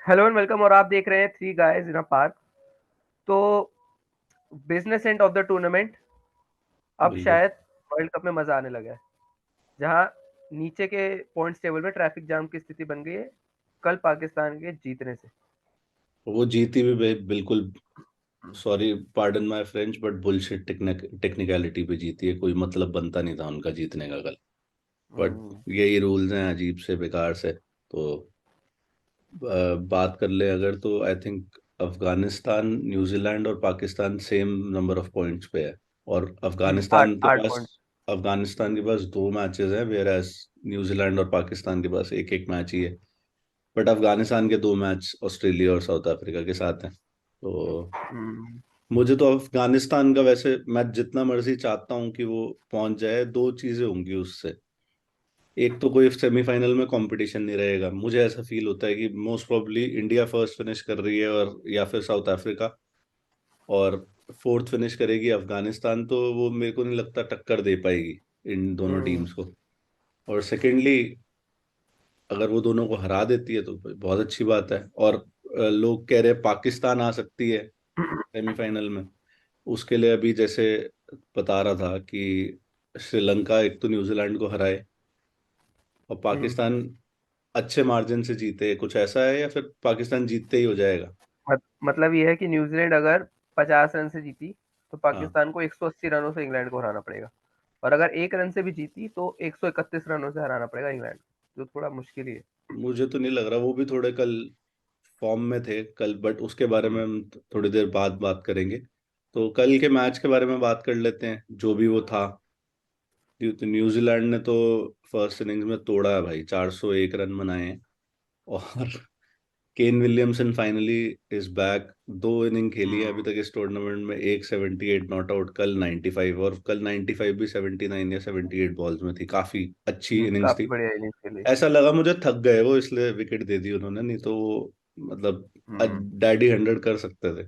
Hello and welcome. और आप देख रहे हैं three guys in a park. तो business end of the tournament अब बिल्कुल। शायद वर्ल्ड कप में मजा आने लगा है, जहां नीचे के पॉइंट्स टेबल में ट्रैफिक जाम की स्थिति बन गई है कल पाकिस्तान के जीतने से। वो जीती भी बिल्कुल। Sorry, pardon my French, but bullshit technicality पे जीती है। कोई मतलब बनता नहीं था उनका जीतने का कल। बट हम्म, यही रूल्स हैं, अजीब से, बेकार से। तो बात कर ले अगर, तो आई थिंक अफगानिस्तान, न्यूजीलैंड और Pakistan same number of points पे है। और आठ आठ पॉइंट। अफगानिस्तान के पास दो मैचेस हैं, वेयर एज न्यूजीलैंड और पाकिस्तान के पास एक एक मैच ही है। बट अफगानिस्तान के दो मैच ऑस्ट्रेलिया और साउथ अफ्रीका के साथ हैं। तो मुझे तो अफगानिस्तान का, वैसे मैं जितना मर्जी चाहता हूँ कि वो पहुंच जाए, दो चीजें होंगी उससे। एक तो कोई सेमीफाइनल में कंपटीशन नहीं रहेगा। मुझे ऐसा फील होता है कि most probably India first finish कर रही है, और या फिर साउथ अफ्रीका, और फोर्थ फिनिश करेगी अफगानिस्तान। तो वो मेरे को नहीं लगता टक्कर दे पाएगी इन दोनों टीम्स को। और सेकेंडली, अगर वो दोनों को हरा देती है तो बहुत अच्छी बात है। और लोग कह रहे हैं पाकिस्तान आ सकती है सेमीफाइनल में। उसके लिए अभी जैसे बता रहा था कि श्रीलंका एक तो न्यूजीलैंड को हराए, और पाकिस्तान अच्छे मार्जिन से जीते, कुछ ऐसा है, या फिर पाकिस्तान जीतते ही हो जाएगा। मतलब ये है कि न्यूजीलैंड अगर 50 रन से जीती तो हाँ। पाकिस्तान को 180 रनों से इंग्लैंड को हराना पड़ेगा। और अगर 1 रन से भी जीती तो 131 रनों से हराना पड़ेगा इंग्लैंड, जो थोड़ा मुश्किल ही है। मुझे तो नहीं लग रहा, वो भी थोड़े कल फॉर्म में थे कल, बट उसके बारे में हम थोड़ी देर बाद बात करेंगे। तो कल के मैच के बारे में बात कर लेते हैं, जो भी वो था। तो न्यूजीलैंड ने तो फर्स्ट इनिंग्स में तोड़ा है भाई, 401 रन बनाए हैं। और Kane Williamson finally is back. दो इनिंग खेली है अभी तक इस टूर्नामेंट में, एक 78 नॉट आउट, कल 95। और कल 95 भी 79 या 78 बॉल्स में थी। काफी अच्छी इनिंग्स काफी थी। बढ़िया इनिंग्स खेली। ऐसा लगा मुझे थक गए वो, इसलिए विकेट दे दी उन्होंने, नहीं तो वो मतलब हम्म डैडी 100 कर सकते थे।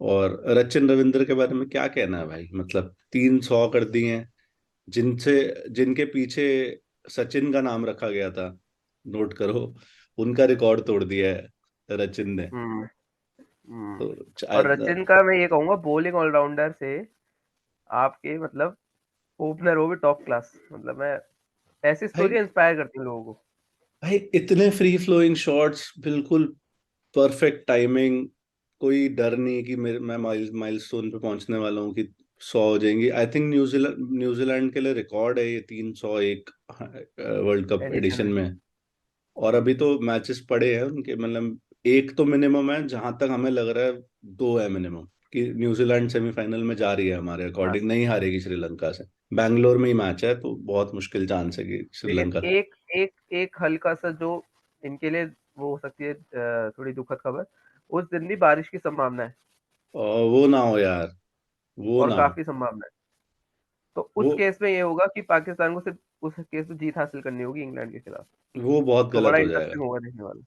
और रचिन रविंद्र के बारे में क्या कहना है भाई, मतलब 300 कर दिए हैं। जिनसे जिनके पीछे सचिन का नाम रखा गया था, नोट करो, उनका रिकॉर्ड तोड़ दिया है रचिन ने। हम्म हम्म। तो और सचिन का मैं ये कहूंगा, बॉलिंग ऑलराउंडर से आपके मतलब ओपनर वो भी टॉप क्लास। मतलब मैं ऐसी भाई स्टोरी इंस्पायर करती हूँ लोगों को। भाई इतने फ्री फ्लोइंग शॉट्स, बिल्कुल परफेक्ट टाइमिंग। कोई डर नहीं कि मेरे मैं माइलस्टोन पे पहुंचने वाला हूँ कि 100 हो जाएंगी। आई थिंक न्यूजीलैंड के लिए रिकॉर्ड है ये 301 वर्ल्ड कप एडिशन एडिशन में। में। और अभी तो मैचेस पड़े हैं उनके, मतलब एक तो मिनिमम है, जहां तक हमें लग रहा है दो है मिनिमम, कि न्यूजीलैंड सेमीफाइनल में जा रही है हमारे हाँ, अकॉर्डिंग, नहीं हारेगी श्रीलंका से। बैंगलोर में ही मैच है, तो बहुत मुश्किल चांस है कि लेकिन श्रीलंका। एक एक एक हल्का सा जो इनके लिए वो हो सकती है, थोड़ी दुखद खबर। उस दिन भी बारिश की संभावना है, और वो ना हो यार, वो और ना हो। काफी संभावना है। तो वो उस केस में ये होगा कि पाकिस्तान को सिर्फ उस केस में जीत हासिल करनी होगी इंग्लैंड के खिलाफ। वो बहुत तो गलत बड़ा हो जाएगा। इंटरेस्टिंग होगा देखने वाला।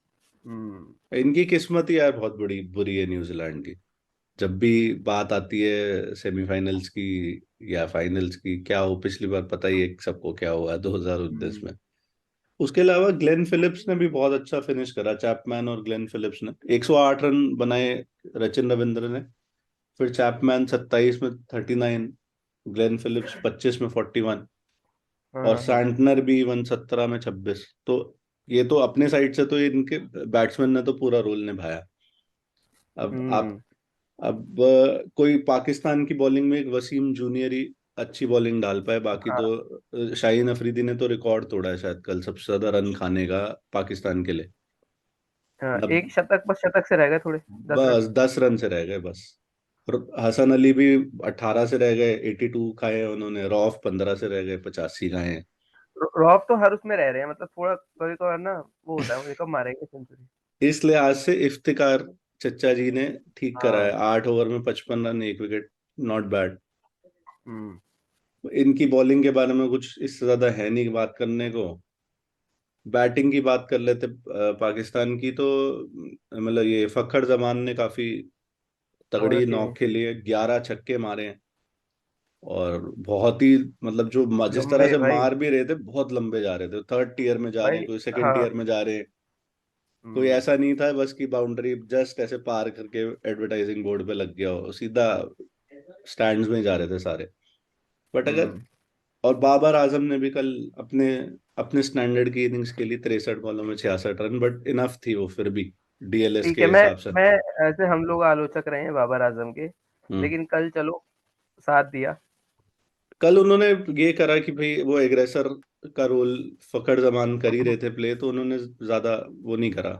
हम्म इनकी किस्मत ही यार बहुत बड़ी बुरी है न्यूजीलैंड की। जब भी बात आती है सेमीफाइनल्स की या फाइनल्स की, क्या हो पिछली बार पता ही है सबको क्या हुआ 2019 हम्म में। उसके अलावा ग्लेन फिलिप्स ने भी बहुत अच्छा फिनिश करा, चैपमैन और ग्लेन फिलिप्स ने 108 रन बनाए रचिन रविंद्र ने। फिर चैपमैन 27 में 39, ग्लेन फिलिप्स 25 में 41, हाँ और हाँ हाँ। सैंटनर भी 117 में 26। तो ये तो अपने साइड से तो इनके बैट्समैन ने तो पूरा रोल निभाया। अब आप हम्म अब कोई पाकिस्तान की बॉलिंग में एक वसीम जूनियर ही अच्छी बॉलिंग डाल पाए, बाकी हाँ तो शाहीन अफरीदी ने तो रिकॉर्ड तोड़ा है शायद कल सबसे ज्यादा रन खाने का पाकिस्तान के लिए। हाँ, नब एक शतक, बस शतक से रह गए थोड़े, 10 रन। बस 10 रन से रह गए बस। और हसन अली भी 18 से रह गए, 82 खाए हैं उन्होंने। रौफ 15 से रह गए, 85 खाए हैं। रॉब तो हर उसमें रह रहे हैं, मतलब थोड़ा कभी कभार ना वो होता है मुझे, कब मारेंगे सेंचुरी। इस लिहाज से इफ्तिकार चचा जी ने ठीक करा है, हाँ। 8 ओवर में 55 रन, एक विकेट, नॉट बैड। हम्म इनकी बॉलिंग के बारे में कुछ इससे ज्यादा है नहीं बात करने को। बैटिंग की बात कर लेते पाकिस्तान की तो, मतलब ये फखर जमान ने काफी तगड़ी जबरदस्त नॉक खेले। खेली है, 11 छक्के मारे हैं। और बहुत ही, मतलब जो जिस तरह लंबे से भाई। मार भी रहे थे, बहुत लंबे जा रहे थे, थर्ड टीयर में जा रहे भाई हैं, कोई सेकंड हाँ। टीयर में जा रहे हैं। कोई ऐसा नहीं था बस कि बाउंड्री जस्ट ऐसे पार करके एडवर्टाइजिंग बोर्ड पे लग गया हो, सीधा स्टैंड्स में जा रहे थे सारे। बट अगर, हम्म। और बाबर आजम ने भी कल अपने अपने स्टैंडर्ड की इनिंग्स के लिए 63 बॉलों में 66 रन, बट इनफ थी वो फिर भी डीएलएस ठीक के है, मैं हिसाब से। मैं ऐसे हम लोग आलोचक रहे हैं बाबर आजम के, हम्म। लेकिन कल चलो साथ दिया। कल उन्होंने ये करा कि भाई वो एग्रेसर का रोल फखर जमान कर ही रहे थे प्ले, तो उन्होंने ज्यादा वो नहीं करा,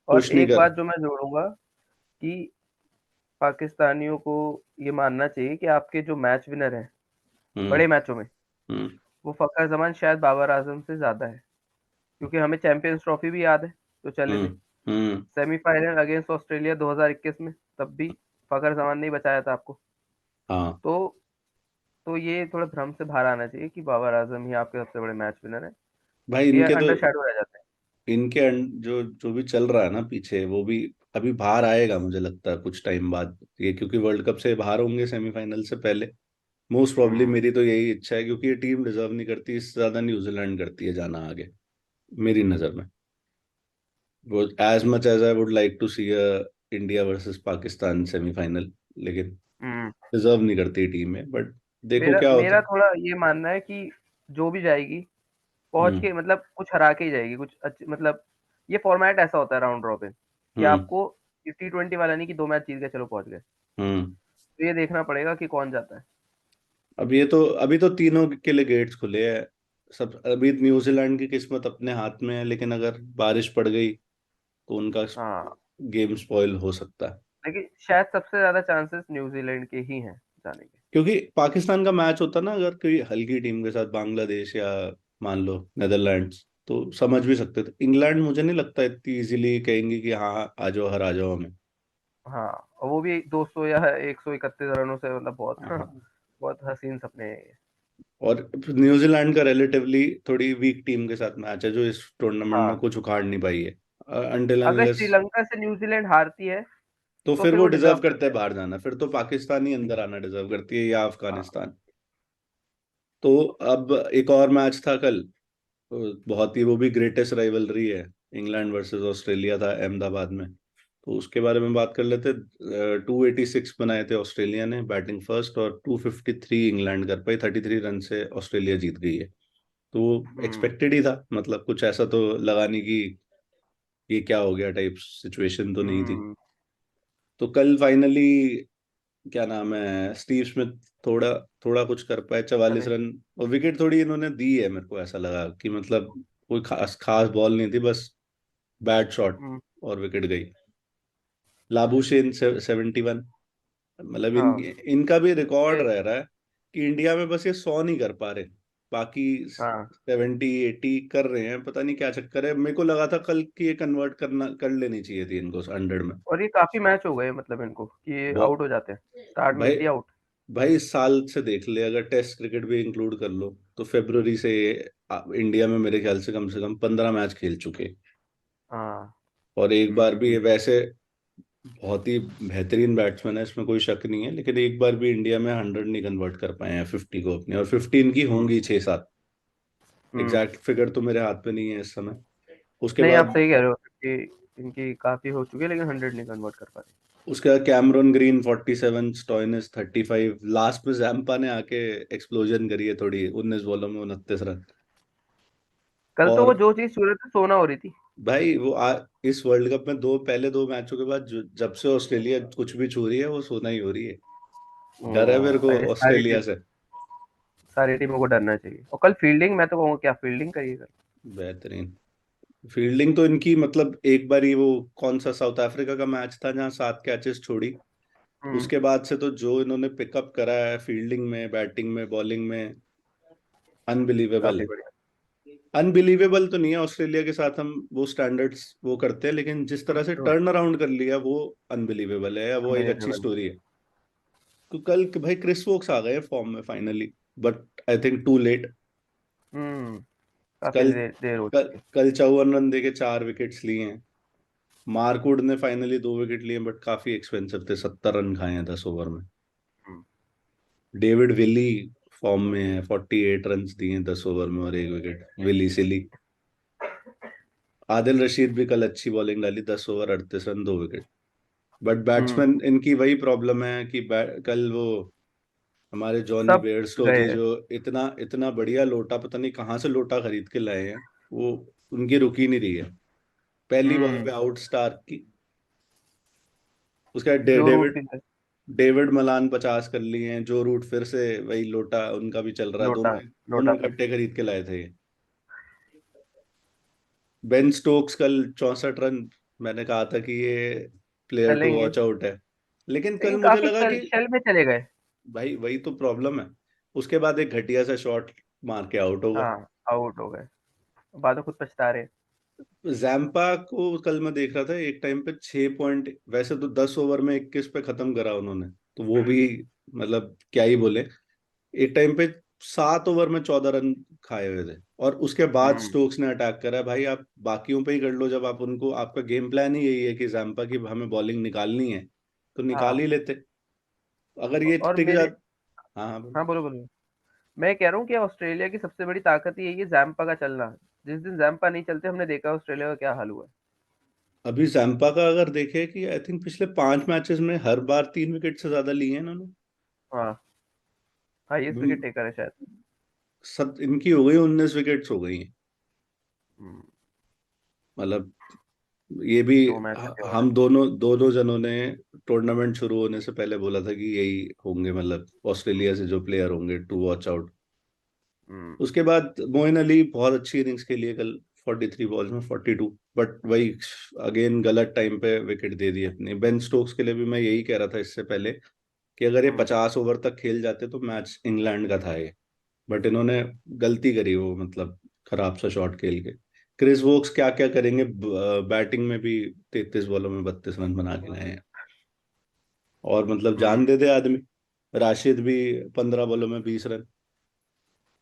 और पुश नहीं एक कर। बात जो मैं जोड़ूंगा कि पाकिस्तानियों को ये मानना चाहिए कि आपके जो मैच विनर हैं हम्म। बड़े मैचों में, हम्म। वो फखर जमान शायद बाबर आजम से ज्यादा है। क्योंकि हमें चैंपियंस ट्रॉफी भी याद है जो चले थे, हम्म। हम्म। सेमीफाइनल अगेंस्ट ऑस्ट्रेलिया 2021 में, तब भी फखर जमान ने ही बचाया था आपको। हाँ तो ये थोड़ा भ्रम से बाहर आना चाहिए कि बाबर आजम ही आपके सबसे बड़े मैच विनर हैं। भाई, ये इनके तो अंडर शेडो रह जाते हैं। जो जो भी चल रहा है ना पीछे, वो भी अभी बाहर आएगा मुझे लगता है कुछ टाइम बाद ये, क्योंकि वर्ल्ड कप से बाहर होंगे सेमीफाइनल से पहले। मोस्ट प्रॉब्ली हम्म। मेरी तो यही इच्छा है, क्योंकि ये टीम डिजर्व नहीं करती, इससे ज्यादा न्यूजीलैंड करती है जाना आगे मेरी नजर में। वो as much as I would like to see a India versus Pakistan semifinal, लेकिन हम्म। डिजर्व नहीं करती टीम में, बट देखो मेरा क्या होता मेरा है। थोड़ा ये मानना है कि जो भी जाएगी पहुंच हम्म। के मतलब कुछ हरा के ही जाएगी, कुछ अच्छी मतलब। ये फॉर्मेट ऐसा होता है राउंड रॉबिन, कि हम्म। आपको T20 वाला नहीं कि 2 मैच जीत गए चलो पहुंच गए। हम्म। तो ये देखना पड़ेगा कि कौन जाता है। अब ये तो अभी तो तीनों के लिए गेट्स खुले हैं सब। अभी न्यूजीलैंड की किस्मत अपने हाथ में है, लेकिन अगर बारिश पड़ गई तो उनका हाँ, गेम स्पॉइल हो सकता है। लेकिन शायद सबसे ज्यादा चांसेस न्यूजीलैंड के ही हैं जाने के। क्योंकि पाकिस्तान का मैच होता ना अगर कोई हल्की टीम के साथ, बांग्लादेश या मान लो नेदरलैंड्स, तो समझ भी सकते थे। इंग्लैंड मुझे नहीं लगता इतनी इजीली कहेंगे कि हाँ आ जाओ, हरा जाओ हमें। हाँ, और वो भी 200 या 131 रनों से, मतलब बहुत हाँ। बहुत हसीन सपने हैं ये। और न्यूजीलैंड का रिलेटिवली थोड़ी वीक टीम के साथ मैच है, जो इस टूर्नामेंट में हाँ, कुछ उखाड़ नहीं पाई है अनटिल अगर अनलेस। श्रीलंका से न्यूजीलैंड हारती है तो तो फिर फिर वो वो डिजर्व डिजर्व करते करते हैं हैं। बाहर जाना, फिर तो पाकिस्तान ही अंदर आना डिजर्व करती है, या हाँ। अफगानिस्तान। तो अब एक और मैच था कल, बहुत ही वो भी ग्रेटेस्ट राइवलरी है, इंग्लैंड वर्सेस ऑस्ट्रेलिया था अहमदाबाद में। तो उसके बारे में बात कर लेते। 286 बनाए थे ऑस्ट्रेलिया ने बैटिंग फर्स्ट, और 253 इंग्लैंड कर पाई, 33 रन से ऑस्ट्रेलिया जीत गई है। तो हम्म। एक्सपेक्टेड ही था, मतलब कुछ ऐसा तो लगा नहीं कि ये क्या हो गया टाइप सिचुएशन तो नहीं थी। हम्म। तो कल फाइनली क्या नाम है, स्टीव स्मिथ थोड़ा थोड़ा कुछ कर पाए, 44 चले। रन। और विकेट थोड़ी इन्होंने दी है, मेरे को ऐसा लगा कि मतलब कोई खास खास बॉल नहीं थी, बस बैट शॉट हम्म। और विकेट गई। लाबुशेन 71। मतलब हाँ। इनका भी रिकॉर्ड ये। रह रहा है कि इंडिया में बस ये 100 नहीं कर पा रहे, बाकी हाँ, 70 80 कर रहे हैं। पता नहीं क्या चक्कर है, मेरे को लगा था कल की ये कन्वर्ट करना कर लेनी चाहिए थी इनको 100 में। और ये काफी मैच हो गए मतलब इनको कि ये आउट बहुत। हो जाते हैं, स्टार्ट में भाई, इंडिया आउट। इस साल से देख ले, अगर टेस्ट क्रिकेट भी इंक्लूड कर लो तो फरवरी से इंडिया में मेरे ख्याल से कम 15 मैच खेल चुके। हाँ। और एक बार भी हम्म। ये वैसे बहुत ही बेहतरीन बैट्समैन है, इसमें कोई शक नहीं है, लेकिन एक बार भी इंडिया में 100 नहीं कन्वर्ट कर पाए हैं 50 को अपने। और 15 की हम्म। होंगी 6 7। हम्म। एग्जैक्ट फिगर तो मेरे हाथ पे नहीं है इस समय। उसके नहीं, आप बाद सही कह रहे हो कि इनकी काफी हो चुकी है, लेकिन 100 नहीं कन्वर्ट कर पा रहे। उसके बाद कैमरन ग्रीन 47, स्टोइनिस 35, लास्ट में जैम्पा ने आके एक्सप्लोजन करी है थोड़ी, 19 बॉलों में 29 रन। कल तो वो और जो चीज सूरत में सोना हो रही थी। भाई वो इस वर्ल्ड कप में पहले दो मैचों के बाद जब से ऑस्ट्रेलिया कुछ भी छू रही है वो सोना ही हो रही है। डर है मेरे को अरे ऑस्ट्रेलिया से। सारी टीमों को डरना चाहिए। और कल फील्डिंग, मैं तो कहूँगा क्या फील्डिंग करिए कल। बेहतरीन फील्डिंग तो इनकी, मतलब एक बार ही वो कौन सा साउथ अफ्रीका का मैच था जहां 7 कैचेस छोड़ी, हम्म। उसके बाद से तो जो इन्होंने पिकअप करा है फील्डिंग में, बैटिंग में, बॉलिंग में, अनबिलीवेबल काफी है। बढ़िया। अनबिलीवेबल तो नहीं है, ऑस्ट्रेलिया के साथ हम वो स्टैंडर्ड्स वो करते हैं, लेकिन जिस तरह से तो टर्न अराउंड कर लिया वो अनबिलीवेबल है, या वो एक अच्छी अनबिलीवेबल। स्टोरी है। तो कल भाई क्रिस वोक्स आ गए फॉर्म में finally, but I think too late. काफी कल देर हो कल चुकी है। कल 54 रन देके 4 विकेट्स लिए हैं। मार्कवुड ने फाइनली 2 विकेट लिए, बट काफी एक्सपेंसिव थे, 70 रन खाए हैं 10 ओवर में। हम्म। डेविड विली फॉर्म में है, 48 रन दिए हैं 10 ओवर में और 1 विकेट, विली सिली। आदिल रशीद भी कल अच्छी बॉलिंग डाली, 10 over 38 run 2 wicket. But hmm. Batsman इनकी वही प्रॉब्लम है कि कल वो हमारे जॉनी सब बेयरस्टो गए जी हैं। जो इतना इतना बढ़िया लोटा, पता नहीं कहाँ से लोटा खरीद के लाए हैं, वो उनकी रुकी नहीं रही है। पहली बॉल पे हम्म। आउट स्टार्क की, उसका जो रूट डेविड भी है। डेविड मलान 50 कर लिए हैं, जो रूट फिर से वही लोटा उनका भी चल रहा है, लोटा। दोनों लोटा दोनों पे इकट्ठे खरीद के लाए थे ये। बेन स्टोक्स कल 64 रन, मैंने कहा था कि ये प्लेयर टू चलेंगे, वॉच आउट है, लेकिन कल लेकिन मुझे काफी लगा चल कि चल में चले गए। भाई वही तो प्रॉब्लम है। उसके बाद एक घटिया सा शॉट मार के आउट हो गए। हाँ, आउट हो गए। बाद में खुद पछता रहे। जैम्पा को कल मैं देख रहा था, एक टाइम पे 6 पॉइंट, वैसे तो 10 ओवर में 21 पे खत्म करा उन्होंने, तो वो भी मतलब क्या ही बोले। एक टाइम पे 7 ओवर में 14 रन खाए हुए थे, और उसके बाद हम्म। स्टोक्स ने अटैक करा। भाई आप बाकियों पे ही कर लो, जब आप उनको, आपका गेम प्लान ही यही है कि जैम्पा की हमें बॉलिंग निकालनी है, तो निकाल हाँ। ही लेते। अगर ये और टिक मेरे। जात। हाँ हाँ बोलो। हाँ, बोलो बोलो। मैं कह रहा हूँ कि ऑस्ट्रेलिया की सबसे बड़ी ताकत ही यही है, जैम्पा का चलना। जिस दिन जैम्पा नहीं चलते, हमने देखा ऑस्ट्रेलिया का क्या हाल हुआ है। अभी जैम्पा का अगर देखे कि आई थिंक पिछले 5 मैचेस में हर बार 3 विकेट से ज्यादा लिए हैं इन्होंने। हाँ, हाईएस्ट विकेट टेकर है शायद। इनकी हो गई 19 विकेट्स हो गई हैं। हम्म। मतलब ये भी 2 मैच बचे और हम हैं। दोनों दो दो जनों ने टूर्नामेंट शुरू होने से पहले बोला था कि यही होंगे, मतलब ऑस्ट्रेलिया से जो प्लेयर होंगे टू वॉच आउट। हम्म। उसके बाद मोइन अली बहुत अच्छी इनिंग्स के लिए कल, 43 बॉल्स में 42, बट वही अगेन गलत टाइम पे विकेट दे दी अपनी। बेन स्टोक्स के लिए भी मैं यही कह रहा था इससे पहले कि अगर ये हम्म। 50 ओवर तक खेल जाते तो मैच इंग्लैंड का था ये। बट इन्होंने गलती करी, वो मतलब खराब सा शॉट खेल के। क्रिस वोक्स क्या क्या करेंगे, बैटिंग में भी 33 बॉलों में 32 रन बना के लाए हैं, और मतलब हम्म। जान दे दे आदमी। राशिद भी 15 बॉलों में 20 रन,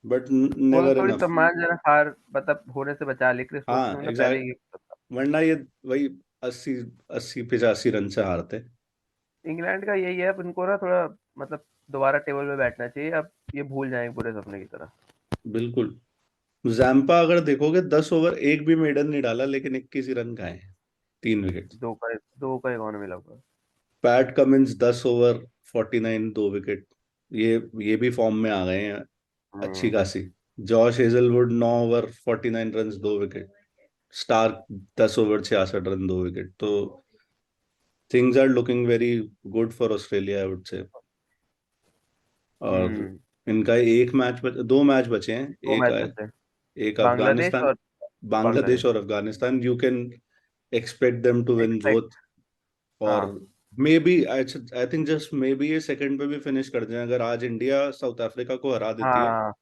बट वो तो नेवर थोड़ी इनफ। सम्मानजनक हार मतलब होने से बचा ली, क्रिस वोक्स हाँ ने मतलब पहले ही। एग्जैक्ट, वरना ये वही 80 80 85 रन से हारते। इंग्लैंड का यही है, अब इनको ना थोड़ा मतलब दोबारा टेबल पे बैठना चाहिए, अब ये भूल जाएंगे पूरे सपने की तरह। बिल्कुल। जैम्पा अगर देखोगे 10 ओवर एक भी मेडन नहीं डाला, लेकिन 21 ही रन खाए हैं, 3 विकेट। दो का एक मिला हुआ। पैट कमिंस 10 ओवर 49 2 विकेट, ये भी फॉर्म में आ गए हैं अच्छी हम्म। खासी। Josh Hazlewood 9 over 49 run 2 wicket. Starc 10 over 66 run 2 wicket. तो things are looking very good for Australia I would say. और हम्म। इनका एक मैच 2 मैच बचे हैं, दो एक मैच बचे हैं, एक बांग्लादेश अफगानिस्तान, और बांग्लादेश बांग्लादेश। और Afghanistan. You can expect them to win both. Expect. और हाँ। Maybe I think just maybe ये सेकंड पे भी फिनिश कर जाए, अगर आज इंडिया साउथ अफ्रीका को हरा देती है हाँ।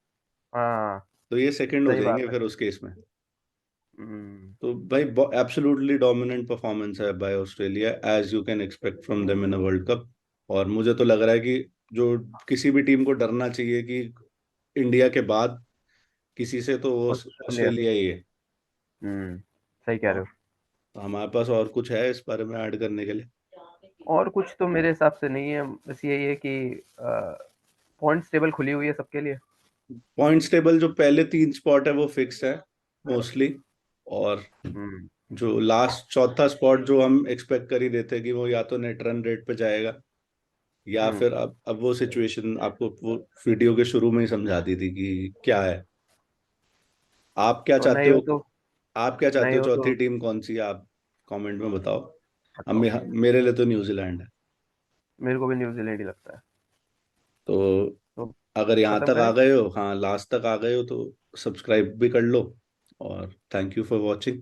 हाँ। तो ये सेकंड हो सही बात जाएंगे है। फिर उस केस में। हम्म। तो भाई एब्सोल्युटली डोमिनेंट परफॉर्मेंस है by Australia, as you can expect from them in a World Cup. और मुझे तो लग रहा है कि जो किसी भी टीम को डरना चाहिए कि इंडिया के बाद किसी से, तो वो ऑस्ट्रेलिया। ऑस्ट्रेलिया ही है। सही कह रहे हो। तो हमारे पास और कुछ है इस बारे में ऐड करने के लिए? और कुछ तो मेरे हिसाब से नहीं है, बस यही है कि पॉइंट्स टेबल खुली हुई है सबके लिए। पॉइंट्स टेबल जो पहले 3 स्पॉट है वो फिक्स है मोस्टली, और हम्म। जो लास्ट चौथा स्पॉट जो हम एक्सपेक्ट कर ही रहे थे कि वो या तो नेट रन रेट पे जाएगा, या हम्म। फिर अब वो सिचुएशन आपको वो वीडियो के शुरू में ही समझा दी थी कि क्या है। आप क्या और चाहते नहीं हो हो? तो। आप क्या चाहते नहीं हो, हो तो चौथी टीम कौन सी है? आप कमेंट में बताओ। अब बताओ। मेरे लिए तो न्यूजीलैंड है। मेरे को भी न्यूजीलैंड ही लगता है। तो तो अगर यहाँ खत्म तक आ करें। गए हो, हाँ लास्ट तक आ गए हो, तो सब्सक्राइब भी कर लो। और थैंक यू फॉर वॉचिंग।